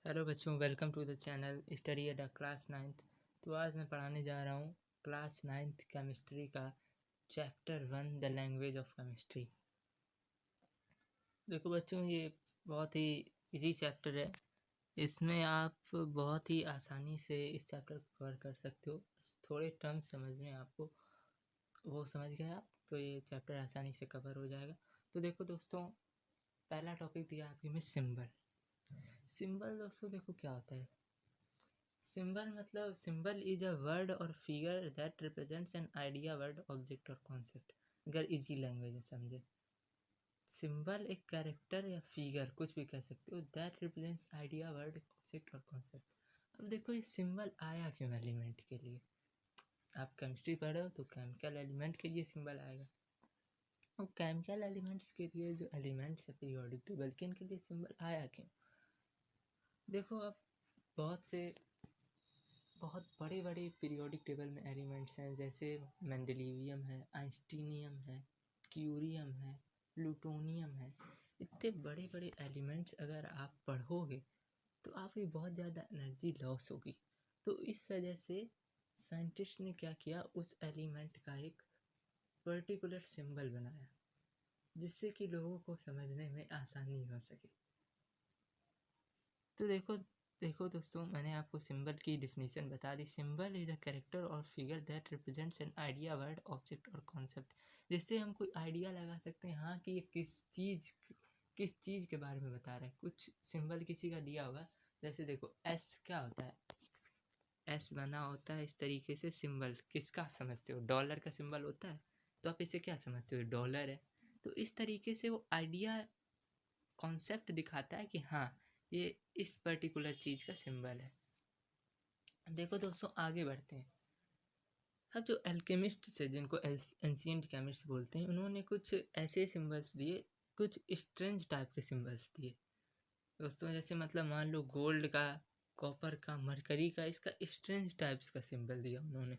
Hello बच्चों, welcome to the channel study at class 9th। तो आज मैं पढ़ाने जा रहा हूँ क्लास 9th केमिस्ट्री का chapter 1 the language of chemistry. देखो बच्चों, ये बहुत ही इजी चैप्टर है। इसमें आप बहुत ही आसानी से इस चैप्टर को कवर कर सकते हो। थोड़े टर्म समझने आपको, वो समझ गए आप तो ये चैप्टर आसानी से कवर हो जाएगा। तो देखो दोस्तों, पहला टॉपिक दिया आपके में सिंबल। सिंबल दोस्तों देखो क्या होता है। सिंबल मतलब सिंबल इज अ वर्ड और figure that represents an idea, word, object और कॉन्सेप्ट। अगर इजी लैंग्वेज में समझे, सिंबल एक कैरेक्टर या फिगर कुछ भी कह सकते हो that represents idea, word, object और कॉन्सेप्ट। अब देखो ये सिंबल आया क्यों एलिमेंट के लिए। आप केमिस्ट्री पढ़ रहे हो तो केमिकल एलिमेंट के लिए सिंबल आएगा। और केमिकल एलिमेंट्स के लिए जो एलिमेंट्स है पीरियोडिक टेबल के, इनके लिए सिंबल आया क्यों। देखो अब बहुत बड़े बड़े पीरियोडिक टेबल में एलिमेंट्स हैं, जैसे मेंडेलिवियम है, आइंस्टीनियम है, क्यूरियम है, प्लूटोनियम है। इतने बड़े बड़े एलिमेंट्स अगर आप पढ़ोगे तो आपकी बहुत ज़्यादा एनर्जी लॉस होगी। तो इस वजह से साइंटिस्ट ने क्या किया, उस एलिमेंट का एक पर्टिकुलर सिंबल बनाया जिससे कि लोगों को समझने में आसानी हो सके। तो देखो दोस्तों, मैंने आपको सिंबल की डिफिनीशन बता दी। सिंबल इज अ कैरेक्टर और figure that represents an idea, word, object और कॉन्सेप्ट। जिससे हम कोई आइडिया लगा सकते हैं, हाँ, कि ये किस चीज़ के बारे में बता रहा है। कुछ सिंबल किसी का दिया होगा, जैसे देखो एस क्या होता है, एस बना होता है इस तरीके से। सिंबल किसका आप समझते हो, डॉलर का सिंबल होता है, तो आप इसे क्या समझते हो, डॉलर है। तो इस तरीके से वो आइडिया, कॉन्सेप्ट दिखाता है कि हाँ, ये इस पर्टिकुलर चीज़ का सिंबल है। देखो दोस्तों, आगे बढ़ते हैं। अब जो एल्केमिस्ट है, जिनको एंशिएंट केमिस्ट बोलते हैं, उन्होंने कुछ ऐसे सिंबल्स दिए, कुछ स्ट्रेंज टाइप के सिंबल्स दिए दोस्तों। जैसे मतलब मान लो गोल्ड का, कॉपर का, मरकरी का, इसका स्ट्रेंज टाइप्स का सिंबल दिया उन्होंने।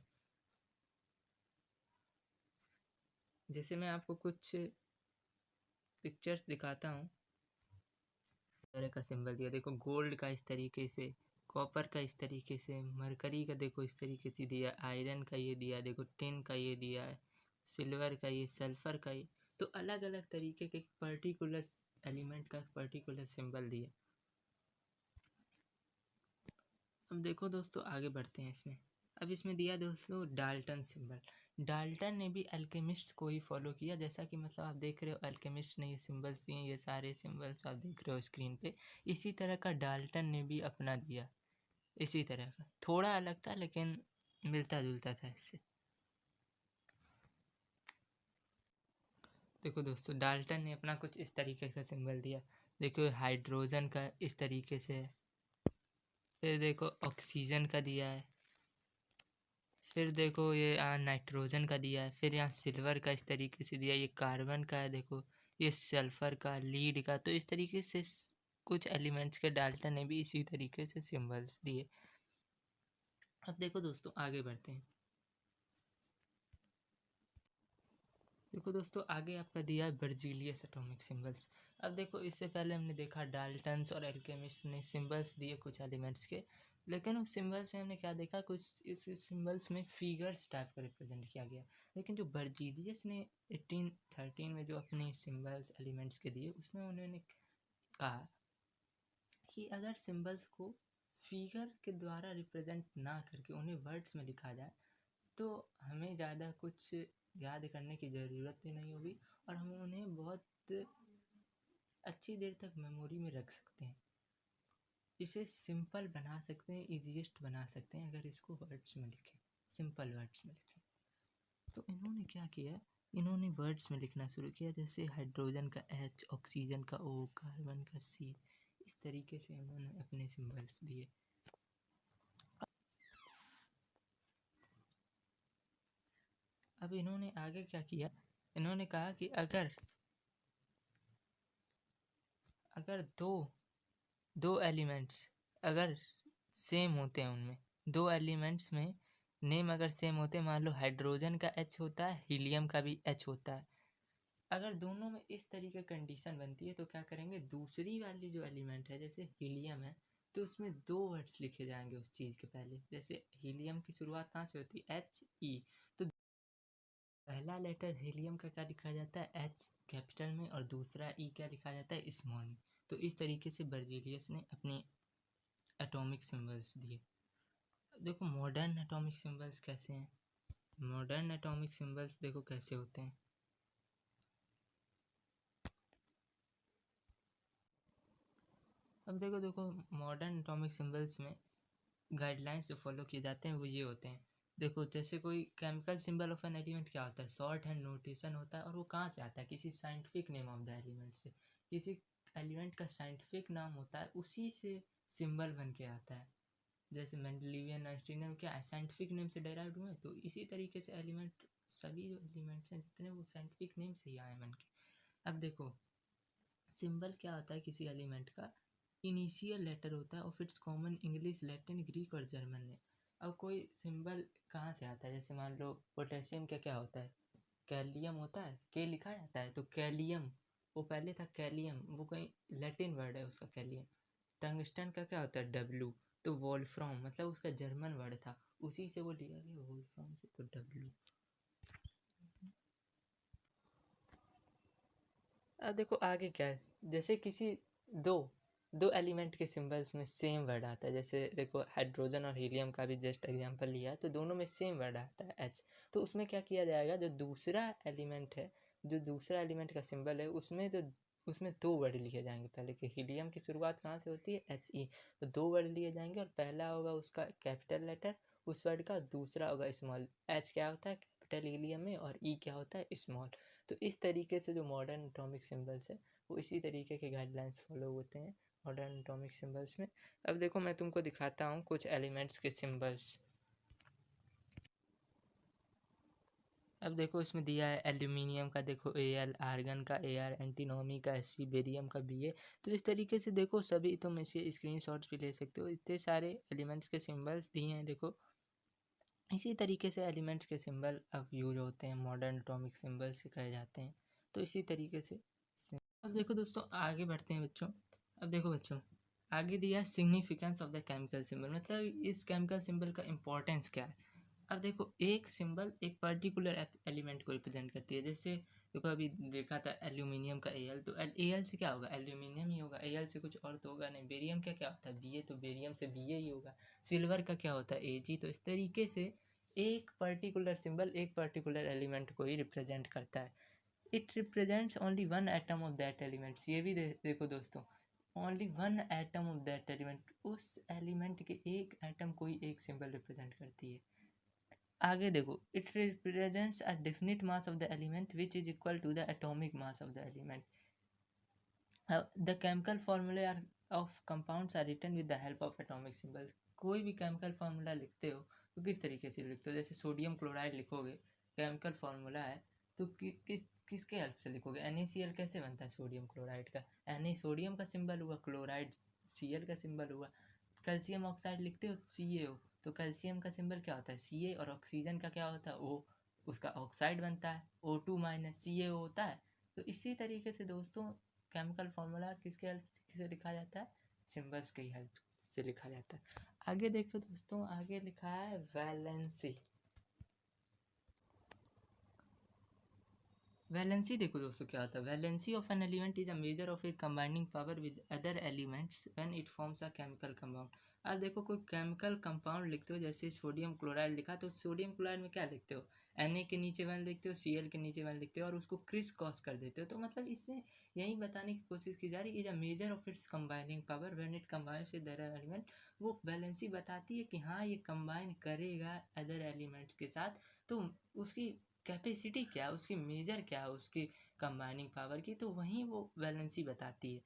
जैसे मैं आपको कुछ पिक्चर्स दिखाता हूँ, तरह का सिंबल दिया। देखो गोल्ड का इस तरीके से, कॉपर का इस तरीके से, मरकरी का देखो इस तरीके से दिया, आयरन का ये दिया, देखो टिन का ये दिया है, सिल्वर का ये, सल्फर का ये। तो अलग अलग तरीके के पर्टिकुलर एलिमेंट का पर्टिकुलर सिंबल दिया। अब देखो दोस्तों, आगे बढ़ते हैं इसमें। अब इसमें दिया दोस्तों डाल्टन सिंबल। डाल्टन ने भी अल्केमिस्ट को ही फॉलो किया, जैसा कि मतलब आप देख रहे हो अल्केमिस्ट ने ये सिंबल्स दिए, ये सारे सिंबल्स आप देख रहे हो स्क्रीन पे। इसी तरह का डाल्टन ने भी अपना दिया, इसी तरह का, थोड़ा अलग था लेकिन मिलता जुलता था इससे। देखो दोस्तों, डाल्टन ने अपना कुछ इस तरीके का सिंबल दिया। देखो हाइड्रोजन का इस तरीके से है, फिर देखो ऑक्सीजन का दिया है, फिर देखो ये नाइट्रोजन का दिया है, फिर यहाँ सिल्वर का इस तरीके से दिया, ये कार्बन का है, देखो ये सल्फर का, लीड का। तो इस तरीके से कुछ एलिमेंट्स के डाल्टन ने भी इसी तरीके से सिंबल्स दिए। अब देखो दोस्तों, आगे बढ़ते हैं। देखो दोस्तों, आगे आपका दिया है बर्जीलियस एटॉमिक सिंबल्स। अब देखो, इससे पहले हमने देखा डाल्टन्स और एल्केमिस्ट ने सिंबल्स दिए कुछ एलिमेंट्स के, लेकिन उस सिंबल्स में हमने क्या देखा, कुछ इस सिंबल्स में फिगर्स टाइप का रिप्रेजेंट किया गया। लेकिन जो बर्जीलियस ने 1813 में जो अपने सिंबल्स एलिमेंट्स के दिए, उसमें उन्होंने कहा कि अगर सिंबल्स को फिगर के द्वारा रिप्रेजेंट ना करके उन्हें वर्ड्स में लिखा जाए तो हमें ज़्यादा कुछ याद करने की ज़रूरत ही नहीं होगी, और हम उन्हें बहुत अच्छी देर तक मेमोरी में रख सकते हैं। इसे सिंपल बना सकते हैं, ईजीएस्ट बना सकते हैं अगर इसको वर्ड्स में लिखें, सिंपल वर्ड्स में लिखें। तो इन्होंने क्या किया, इन्होंने वर्ड्स में लिखना शुरू किया, जैसे हाइड्रोजन का H, ऑक्सीजन का O, कार्बन का C। इस तरीके से इन्होंने अपने सिंबल्स दिए। अब इन्होंने आगे क्या किया, इन्होंने कहा कि अगर दो एलिमेंट्स अगर सेम होते हैं, उनमें दो एलिमेंट्स में नेम अगर सेम होते हैं, मान लो हाइड्रोजन का H होता है, हीलियम का भी H होता है, अगर दोनों में इस तरीके कंडीशन बनती है तो क्या करेंगे, दूसरी वाली जो एलिमेंट है, जैसे हीलियम है, तो उसमें 2 वर्ड्स लिखे जाएंगे उस चीज़ के पहले। जैसे हीलियम की शुरुआत कहाँ से होती है? HE। तो पहला लेटर हीलियम का क्या लिखा जाता है? H कैपिटल में, और दूसरा E क्या लिखा जाता है? स्मॉल में। तो इस तरीके से बर्जीलियस ने अपने एटॉमिक सिंबल्स दिए। देखो मॉडर्न एटॉमिक सिंबल्स कैसे हैं। मॉडर्न एटॉमिक सिंबल्स देखो कैसे होते हैं। अब देखो मॉडर्न एटॉमिक सिंबल्स में गाइडलाइंस जो फॉलो किए जाते हैं वो ये होते हैं। देखो जैसे कोई chemical symbol of an element क्या होता है? शॉर्ट हैंड नोटेशन होता है, और वो कहाँ से आता है? किसी scientific name of the element से। किसी एलिमेंट का साइंटिफिक नाम होता है, उसी से सिंबल बन के आता है। जैसे मेंडलीवियन आइंस्टीनियम क्या है? साइंटिफिक नेम से डेराइव्ड हुए। तो इसी तरीके से एलिमेंट, सभी जो एलिमेंट्स हैं जितने, वो साइंटिफिक नेम से ही आए बन के। अब देखो सिंबल क्या होता है किसी एलिमेंट का? इनिशियल लेटर होता है of its common English, Latin, Greek और जर्मन ने। अब कोई सिंबल कहाँ से आता है? जैसे मान लो पोटेशियम का क्या होता है? कैलियम होता है, के लिखा जाता है तो कैलियम, वो पहले था कैलियम, वो कहीं लैटिन वर्ड है उसका कैलियम। टंगस्टन का क्या होता है? डब्लू। तो वोल्फ्राम मतलब उसका जर्मन वर्ड था, उसी से वो लिया गया वोल्फ्राम से, तो डब्लू। अब देखो आगे क्या है। जैसे किसी दो दो एलिमेंट के सिंबल्स में सेम वर्ड आता है, जैसे देखो हाइड्रोजन और हीलियम का भी जस्ट एग्जांपल लिया है, तो दोनों में सेम वर्ड आता है एच। तो उसमें क्या किया जाएगा, जो दूसरा एलिमेंट है, जो दूसरा एलिमेंट का सिंबल है, उसमें 2 वर्ड लिए जाएंगे पहले कि हीलियम की शुरुआत कहाँ से होती है? HE। तो 2 वर्ड लिए जाएंगे, और पहला होगा उसका कैपिटल लेटर उस वर्ड का, दूसरा होगा स्मॉल। H क्या होता है? कैपिटल हीलियम में, और E क्या होता है? स्मॉल। तो इस तरीके से जो मॉडर्न एटॉमिक सिंबल्स है वो इसी तरीके के गाइडलाइंस फॉलो होते हैं मॉडर्न एटॉमिक सिंबल्स में। अब देखो मैं तुमको दिखाता हूँ कुछ एलिमेंट्स के सिंबल्स। अब देखो इसमें दिया है एल्यूमिनियम का, देखो Al, आर्गन का Ar, एंटीनोमी का Sp, बेरियम का Ba। तो इस तरीके से देखो सभी तुम इसे स्क्रीनशॉट्स भी ले सकते हो, इतने सारे एलिमेंट्स के सिंबल्स दिए हैं। देखो इसी तरीके से एलिमेंट्स के सिंबल अब यूज होते हैं, मॉडर्न एटॉमिक सिंबल्स कहे जाते हैं। तो इसी तरीके से अब देखो दोस्तों आगे बढ़ते हैं बच्चों। अब देखो बच्चों आगे दिया significance of the chemical symbol, मतलब इस केमिकल सिंबल का इम्पोर्टेंस क्या है। अब देखो एक सिंबल एक पर्टिकुलर एलिमेंट को रिप्रेजेंट करती है। जैसे देखो अभी देखा था एल्यूमिनियम का Al, तो Al से क्या होगा? एल्यूमिनियम ही होगा, Al से कुछ और तो होगा नहीं। बेरियम का क्या होता है? Ba, तो बेरियम से Ba ही होगा। सिल्वर का क्या होता है? Ag। तो इस तरीके से एक पर्टिकुलर सिंबल एक पर्टिकुलर एलिमेंट को ही रिप्रेजेंट करता है। It represents only one atom of that element. ये भी देखो दोस्तों, only one atom of that element, उस एलिमेंट के एक एटम को ही एक सिंबल रिप्रेजेंट करती है। आगे देखो it represents a definite mass of the element which is equal to the atomic mass of the element. The chemical formula of compounds are written with the help of atomic symbol. कोई भी chemical formula लिखते हो तो किस तरीके से लिखते हो? जैसे सोडियम क्लोराइड लिखोगे, केमिकल फार्मूला है, तो किसके हेल्प से लिखोगे? NaCl कैसे बनता है सोडियम क्लोराइड का? Na सोडियम का सिंबल हुआ, क्लोराइड Cl का सिंबल हुआ। कैल्शियम ऑक्साइड लिखते हो CaO, तो कैल्शियम का सिंबल क्या होता है? Ca, और ऑक्सीजन का क्या होता है? O, उसका ऑक्साइड बनता है O2 माइनस CaO होता है। तो इसी तरीके से दोस्तों केमिकल फार्मूला किसके हेल्प से लिखा जाता है? सिंबल्स की हेल्प से लिखा जाता है। आगे देखो दोस्तों, आगे लिखा है वैलेंसी। वैलेंसी देखो दोस्तों क्या होता है। Valency of an element is a measure of it combining power with other elements when it forms a chemical compound. अब देखो कोई केमिकल कंपाउंड लिखते हो, जैसे सोडियम क्लोराइड लिखा, तो सोडियम क्लोराइड में क्या लिखते हो? Na के नीचे 1 लिखते हो, Cl के नीचे 1 लिखते हो, और उसको क्रिस क्रॉस कर देते हो। तो मतलब इससे यही बताने की कोशिश की जा रही है, is a measure of its combining power when it combines with other element. वो वैलेंसी बताती है कि हाँ ये कंबाइन करेगा अदर एलिमेंट्स के साथ, तो उसकी कैपेसिटी क्या है, उसकी मेजर क्या है, उसकी कंबाइनिंग पावर की, तो वहीं वो वैलेंसी बताती है।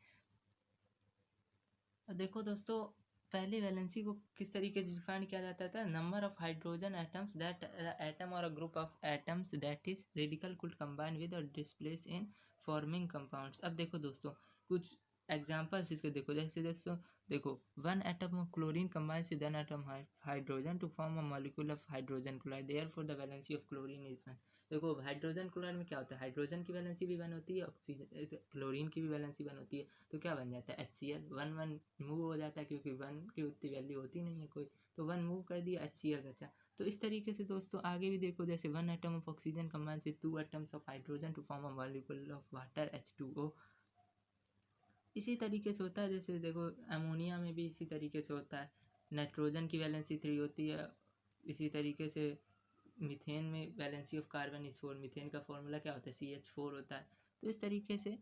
देखो दोस्तों पहले वैलेंसी को किस तरीके से डिफाइन किया जाता था? Number of hydrogen atoms that atom or a group of atoms that is radical could combine with or displace in forming compounds. अब देखो दोस्तों कुछ एग्जाम्पल्स इसके देखो, जैसे दोस्तों देखो, one atom of chlorine combines with an atom hydrogen to form a molecule of hydrogen chloride, therefore the valency of chlorine is 1। देखो हाइड्रोजन क्लोराइड में क्या होता है, हाइड्रोजन की वैलेंसी भी 1 होती है, ऑक्सीजन क्लोरीन की भी वैलेंसी 1 होती है, तो क्या बन जाता है HCl, 1 1 मूव हो जाता है, क्योंकि 1 की उतनी वैल्यू होती नहीं है कोई, तो 1 मूव कर दिया, HCl बचा। तो इस तरीके से दोस्तों आगे भी देखो, जैसे one atom of oxygen combines with 2 atoms of hydrogen to form a molecule of water H2O। इसी तरीके से होता है, जैसे देखो अमोनिया में भी इसी तरीके से होता है, नाइट्रोजन की वैलेंसी 3 होती है। इसी तरीके से मीथेन में valency of carbon is 4, methane का फॉर्मूला क्या होता है, CH4 होता है। तो इस तरीके से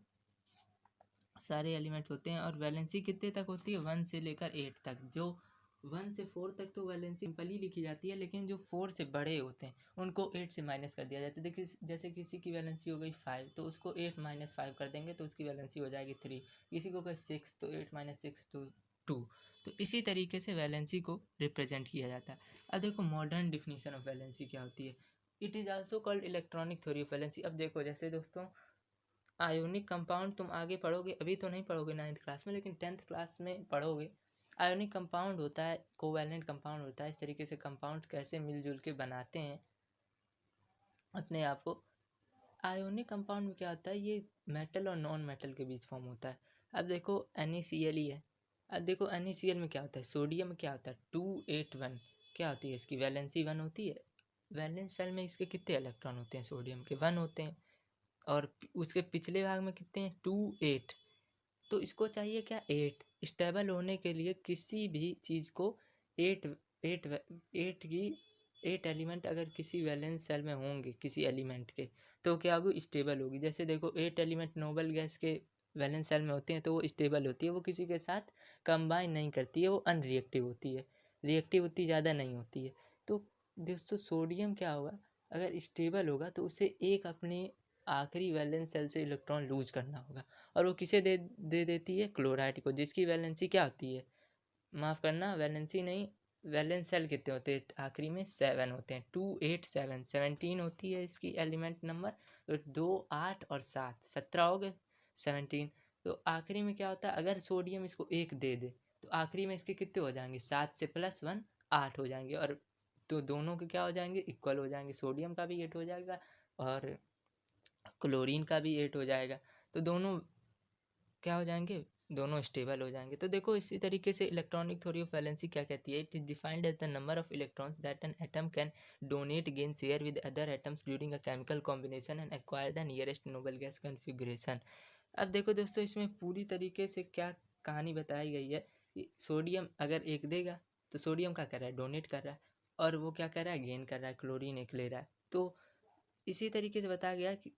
सारे एलिमेंट्स होते हैं, और वैलेंसी कितने तक होती है, 1 से लेकर 8 तक। जो 1 से 4 तक तो वैलेंसी सिंपल ही लिखी जाती है, लेकिन जो 4 से बड़े होते हैं उनको 8 से माइनस कर दिया जाता है। देखिए जैसे किसी की वैलेंसी हो गई 5, तो उसको 8 - 5 कर देंगे तो उसकी वैलेंसी हो जाएगी 3। किसी को 6, तो 8 - 6 तो 2। तो इसी तरीके से वैलेंसी को रिप्रेजेंट किया जाता है। अब देखो मॉडर्न डिफिनीशन ऑफ वैलेंसी क्या होती है, it is also called electronic theory of valency. अब देखो जैसे दोस्तों आयोनिक कंपाउंड तुम आगे पढ़ोगे, अभी तो नहीं पढ़ोगे 9th क्लास में, लेकिन 10th क्लास में पढ़ोगे। आयोनिक कंपाउंड होता है, कोवैलेंट कंपाउंड होता है, इस तरीके से कंपाउंड कैसे मिलजुल के बनाते हैं अपने आप को। आयोनिक कंपाउंड में क्या होता है, ये मेटल और नॉन मेटल के बीच फॉर्म होता है। अब देखो NaCl ही है। अब देखो NaCl में क्या होता है, सोडियम में क्या होता है 281, क्या होती है इसकी वैलेंसी 1 होती है। वैलेंस शेल में इसके कितने इलेक्ट्रॉन होते हैं, सोडियम के 1 होते हैं, और उसके पिछले भाग में कितने हैं 2 8। तो इसको चाहिए क्या 8, स्टेबल होने के लिए किसी भी चीज़ को 8 8 8 की 8 एलिमेंट अगर किसी वैलेंस सेल में होंगे किसी एलिमेंट के, तो क्या होगी, स्टेबल होगी। जैसे देखो 8 एलिमेंट नोबल गैस के वैलेंस सेल में होते हैं तो वो स्टेबल होती है, वो किसी के साथ कंबाइन नहीं करती है, वो अनरिएक्टिव होती है, रिएक्टिव उतनी ज़्यादा नहीं होती है। तो दोस्तों सोडियम क्या होगा, अगर स्टेबल होगा तो उसे एक अपने आखिरी वैलेंस सेल से इलेक्ट्रॉन लूज करना होगा, और वो किसे दे देती है, क्लोराइड को, जिसकी वैलेंसी क्या होती है, माफ़ करना वैलेंसी नहीं, वैलेंस सेल कितने होते हैं आखिरी में 7 होते हैं, 2 8 7 17 होती है इसकी एलिमेंट नंबर। तो 2 8 और 7 17 हो गए, 17। तो आखिरी में क्या होता है, अगर सोडियम इसको 1 दे दे तो आखिरी में इसके कितने हो जाएंगे, 7 से +1 8 हो जाएंगे, और तो दोनों के क्या हो जाएंगे, इक्वल हो जाएंगे, सोडियम का भी 8 हो जाएगा और क्लोरीन का भी 8 हो जाएगा। तो दोनों क्या हो जाएंगे, दोनों स्टेबल हो जाएंगे। तो देखो इसी तरीके से इलेक्ट्रॉनिक थ्योरी ऑफ वैलेंसी क्या कहती है, it is defined as the number of electrons that an atom can donate gain share with other atoms during a chemical combination and acquire the nearest noble gas configuration. अब देखो दोस्तों इसमें पूरी तरीके से क्या कहानी बताई गई है कि सोडियम अगर 1 देगा तो सोडियम क्या कर रहा है, डोनेट कर रहा है, और वो क्या कर रहा है, गेन कर रहा है, क्लोरीन 1 ले रहा है। तो इसी तरीके से बताया गया कि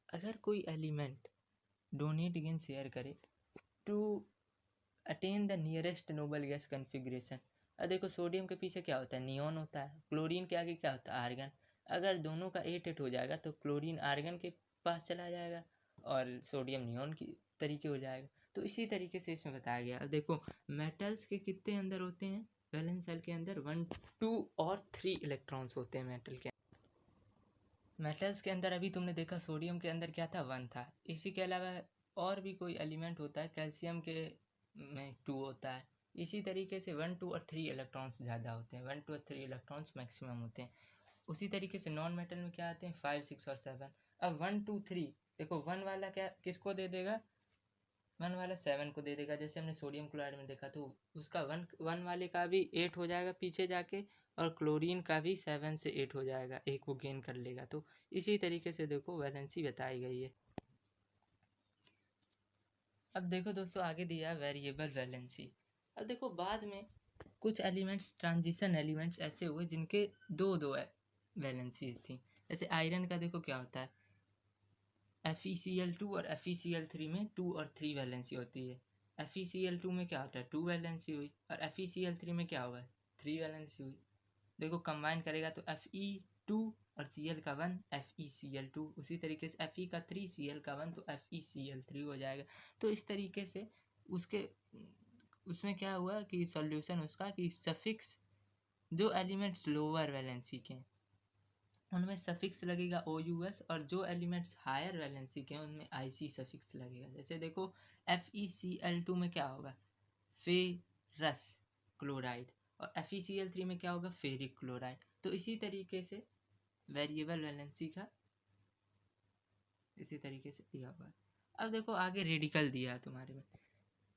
अगर कोई एलिमेंट डोनेट गेन शेयर करे to attain the nearest noble gas configuration. अब देखो सोडियम के पीछे क्या होता है, नियॉन होता है, क्लोरीन के आगे क्या होता है, आर्गन। अगर दोनों का 8 8 हो जाएगा तो क्लोरीन आर्गन के पास चला जाएगा और सोडियम नियॉन की तरीके हो जाएगा। तो इसी तरीके से इसमें बताया गया। अब देखो मेटल्स के कितने अंदर होते हैं, वैलेंस शेल के अंदर 1 2 और 3 इलेक्ट्रॉन्स होते हैं मेटल के। मेटल्स के अंदर अभी तुमने देखा सोडियम के अंदर क्या था, 1 था। इसी के अलावा और भी कोई एलिमेंट होता है, कैल्शियम के में 2 होता है। इसी तरीके से 1 2 और 3 इलेक्ट्रॉन्स ज़्यादा होते हैं, 1 2 और 3 इलेक्ट्रॉन्स मैक्सिमम होते हैं। उसी तरीके से नॉन मेटल में क्या आते हैं, 5 6 और 7। अब 1 2 3 देखो 1 वाला क्या किसको दे देगा, 1 वाला 7 को दे देगा। जैसे हमने सोडियम क्लोराइड में देखा तो उसका 1 वाले का भी 8 हो जाएगा पीछे जाके, और क्लोरीन का भी 7 से 8 हो जाएगा, एक वो गेन कर लेगा। तो इसी तरीके से देखो वैलेंसी बताई गई है। अब देखो दोस्तों आगे दिया वेरिएबल वैलेंसी। अब देखो बाद में कुछ एलिमेंट्स ट्रांजिशन एलिमेंट्स ऐसे हुए जिनके दो दो वैलेंसीज थी। जैसे आयरन का देखो क्या होता है, FeCl2 और FeCl3 में 2 और 3 वैलेंसी होती है। FeCl2 में क्या होता है, 2 वैलेंसी हुई, और FeCl3 में क्या होगा, 3 वैलेंसी हुई। देखो कंबाइन करेगा तो Fe2 और Cl का 1 FeCl2, उसी तरीके से Fe का 3 Cl का 1 तो FeCl3 हो जाएगा। तो इस तरीके से उसके उसमें क्या हुआ कि सॉल्यूशन उसका कि सफिक्स जो एलिमेंट्स लोअर वैलेंसी के उनमें सफिक्स लगेगा OUS, और जो एलिमेंट्स हायर वैलेंसी के हैं उनमें IC सफिक्स लगेगा। जैसे देखो FeCl2 में क्या होगा, फेरस क्लोराइड, और FeCl3 में क्या होगा, फेरिक क्लोराइड। तो इसी तरीके से वेरिएबल वैलेंसी का इसी तरीके से दिया हुआ है। अब देखो आगे रेडिकल दिया है तुम्हारे में।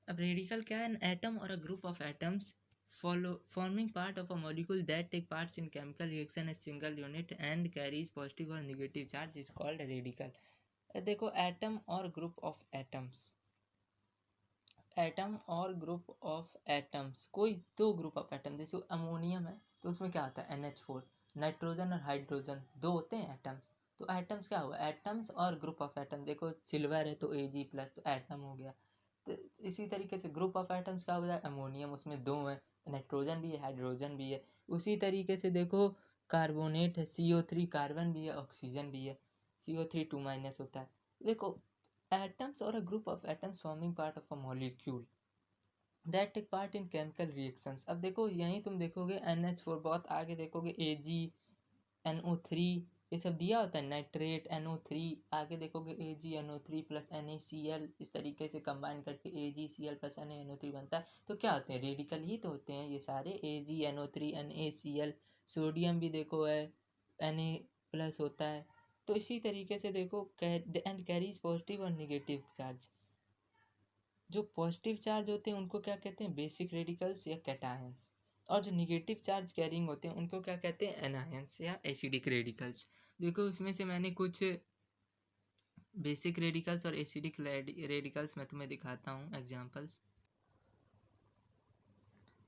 अब रेडिकल क्या है, an atom or a group of atoms forming part of a molecule that take parts in chemical reaction as single unit and carries positive or negative charge is called radical। देखो atom और group of atoms, atom और group of atoms, कोई दो group of atom, जैसे ammonium है तो उसमें क्या होता है NH4, नाइट्रोजन और हाइड्रोजन दो होते हैं एटम्स। तो एटम्स क्या हुआ, एटम्स और ग्रुप ऑफ एटम। देखो सिल्वर है तो Ag+ तो एटम हो गया। तो इसी तरीके से ग्रुप ऑफ एटम्स क्या हो गया, अमोनियम, उसमें दो हैं, नाइट्रोजन भी है हाइड्रोजन भी है। उसी तरीके से देखो कार्बोनेट है, CO3 कार्बन भी है ऑक्सीजन भी है, CO3 2- होता है। देखो atoms or a group of atoms forming part of a molecule that take part in chemical reactions। अब देखो यहीं तुम देखोगे NH4, बहुत आगे देखोगे AgNO3, ये सब दिया होता है, नाइट्रेट NO3, आगे देखोगे AgNO3 प्लस NaCl, इस तरीके से कंबाइन करके AgCl प्लस NaNO3 बनता है। तो क्या होते हैं, रेडिकल ही तो होते हैं ये सारे, AgNO3 NaCl। सोडियम भी देखो है Na+ होता है। तो इसी तरीके से देखो एंड कैरीज पॉजिटिव और निगेटिव चार्ज। जो पॉजिटिव चार्ज होते हैं उनको क्या कहते हैं, बेसिक रेडिकल्स या कैटायंस, और जो निगेटिव चार्ज कैरिंग होते हैं उनको क्या कहते हैं, एनायंस या एसिडिक रेडिकल्स। देखो उसमें से मैंने कुछ बेसिक रेडिकल्स और एसिडिक रेडिकल्स मैं तुम्हें दिखाता हूँ एग्जांपल्स।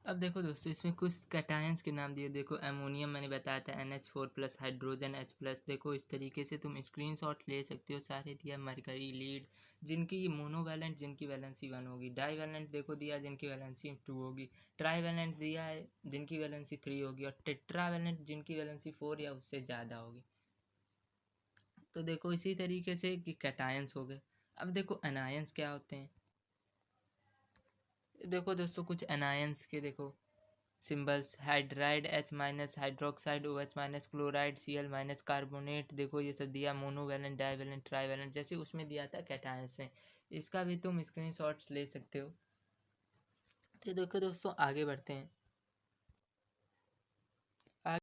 अब देखो दोस्तों इसमें कुछ कैटायंस के नाम दिए। देखो अमोनियम मैंने बताया था NH4+, हाइड्रोजन H+। देखो इस तरीके से तुम स्क्रीनशॉट ले सकते हो, सारे दिया। मरकरी, लीड, जिनकी मोनोवैलेंट जिनकी वैलेंसी 1 होगी। डाईवैलेंट देखो दिया जिनकी वैलेंसी 2 होगी। ट्राईवैलेंट दिया है जिनकी वैलेंसी 3 होगी, और टेट्रावैलेंट जिनकी वैलेंसी 4 या उससे ज़्यादा होगी। तो देखो इसी तरीके से कि कैटायंस हो गए। अब देखो एनायंस क्या होते हैं। देखो दोस्तों कुछ एनायंस के देखो symbols, hydride H-, hydroxide OH-, chloride Cl-, carbonate, देखो ये सब दिया। मोनोवैलेंट, डाईवैलेंट, ट्राईवैलेंट, जैसे उसमें दिया था कैटायंस में। इसका भी तुम स्क्रीनशॉट्स ले सकते हो। तो देखो दोस्तों आगे बढ़ते हैं।